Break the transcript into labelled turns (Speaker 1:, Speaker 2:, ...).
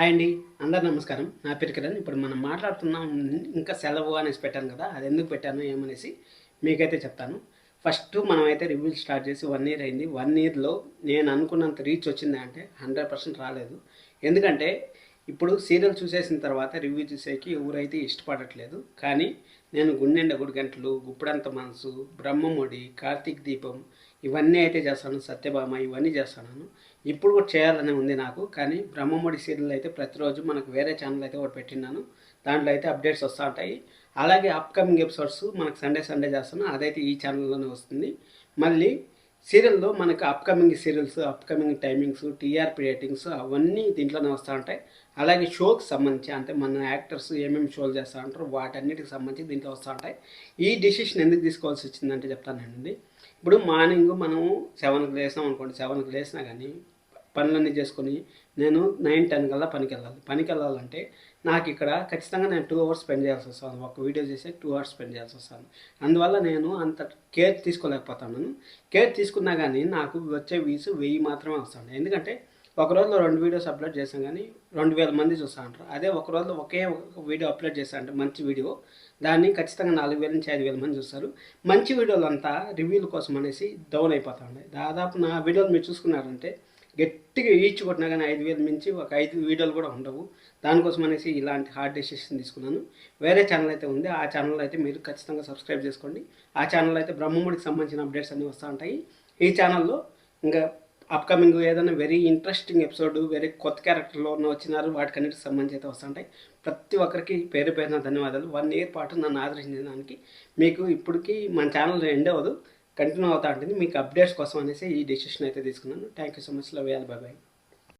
Speaker 1: Hi అండి. అందరు నమస్కారం. నా పేరు కిరణ్. ఇప్పుడు మనం మాట్లాడుతున్నాం ఇంకా సెలవు అనేసి పెట్టాను కదా! అది ఎందుకు పెట్టాను ఏమనేసి మీకైతే చెప్తాను. ఫస్ట్ మనమైతే రివ్యూలు స్టార్ట్ చేసి 1 ఇయర్ అయింది. 1 ఇయర్‌లో నేను అనుకున్నంత రీచ్ వచ్చిందా అంటే 100% రాలేదు. ఎందుకంటే ఇప్పుడు సీరియల్ చూసేసిన తర్వాత రివ్యూ చూసేకి ఎవరైతే ఇష్టపడట్లేదు. కానీ నేను 'గుండెనిండా గుడిగంటలు', 'గుప్పుడంత మనసు', 'బ్రహ్మముడి', 'కార్తీక దీపం' ఇవన్నీ అయితే చేస్తాను. 'సత్యభామ' ఇవన్నీ చేస్తున్నాను. ఇప్పుడు కూడా చేయాలని ఉంది నాకు. కానీ 'బ్రహ్మముడి' సీరియల్ అయితే ప్రతిరోజు మనకు వేరే ఛానల్ అయితే ఒకటి పెట్టినాను. దాంట్లో అయితే అప్డేట్స్ వస్తూ ఉంటాయి. అలాగే అప్‌కమింగ్ ఎపిసోడ్స్ మనకు సండే చేస్తాను. అదైతే ఈ ఛానల్‌లోనే వస్తుంది. మళ్ళీ సీరియల్‌లో మనకు upcoming serials, upcoming timings, TRP ratings అవన్నీ దీంట్లోనే వస్తూ ఉంటాయి. అలాగే షోకి సంబంధించి అంటే మన యాక్టర్స్ ఏమేమి షోలు చేస్తూ ఉంటారో వాటన్నిటికి సంబంధించి దీంట్లో వస్తూ ఉంటాయి. ఈ డిసిషన్ ఎందుకు తీసుకోవాల్సి వచ్చిందంటే చెప్తానండి. ఇప్పుడు మార్నింగ్ మనం 7కి లేసాం అనుకోండి. 7కి లేసినా కానీ పనులన్నీ చేసుకొని నేను 9, 10 కల్లా పనికెళ్ళాలి. పనికెళ్ళాలంటే నాకు ఇక్కడ ఖచ్చితంగా నేను 2 అవర్స్ స్పెండ్ చేయాల్సి వస్తుంది. ఒక వీడియో చేసే 2 అవర్స్ స్పెండ్ చేయాల్సి వస్తుంది. అందువల్ల నేను అంత కేర్ తీసుకోలేకపోతున్నాను. కేర్ తీసుకున్నా కానీ నాకు వచ్చే వ్యూస్ 1000 మాత్రమే వస్తుంది. ఎందుకంటే ఒక రోజులో 2 వీడియోస్ అప్లోడ్ చేసాం కానీ 2000 మంది చూస్తూ ఉంటారు. అదే ఒక రోజులో ఒకే ఒక వీడియో అప్లోడ్ చేస్తా అంటే మంచి వీడియో దాన్ని ఖచ్చితంగా 4000 నుంచి 5000 మంది చూస్తారు. మంచి వీడియోలు అంతా రివ్యూల కోసం అనేసి డౌన్ అయిపోతూ ఉన్నాయి. దాదాపు నా వీడియోలు మీరు చూసుకున్నారంటే గట్టిగా ఈడ్చి కొట్టినా కానీ 5000 మించి ఒక 5 వీడియోలు కూడా ఉండవు. దానికోసం అనేసి ఇలాంటి హార్డ్ డెసిషన్ తీసుకున్నాను. వేరే ఛానల్ అయితే ఉంది. ఆ ఛానల్ అయితే మీరు ఖచ్చితంగా సబ్స్క్రైబ్ చేసుకోండి. ఆ ఛానల్ అయితే బ్రహ్మముడికి సంబంధించిన అప్డేట్స్ అన్నీ వస్తూ ఉంటాయి. ఈ ఛానల్లో ఇంకా అప్కమింగ్ ఏదైనా వెరీ ఇంట్రెస్టింగ్ ఎపిసోడ్ వేరే కొత్త క్యారెక్టర్లో వచ్చినారు వాటికన్నిటికి సంబంధించి అయితే వస్తుంటాయి. ప్రతి ఒక్కరికి పేరు పేరున ధన్యవాదాలు. 1 ఇయర్ పాటు నన్ను ఆదరించిన దానికి. మీకు ఇప్పటికీ మన ఛానల్ ఎండ్ అవ్వదు, కంటిన్యూ అవుతూ ఉంటుంది. మీకు అప్డేట్స్ కోసం అనేసి ఈ డెసిషన్ అయితే తీసుకున్నాను. Thank you so much. Love you all. By by.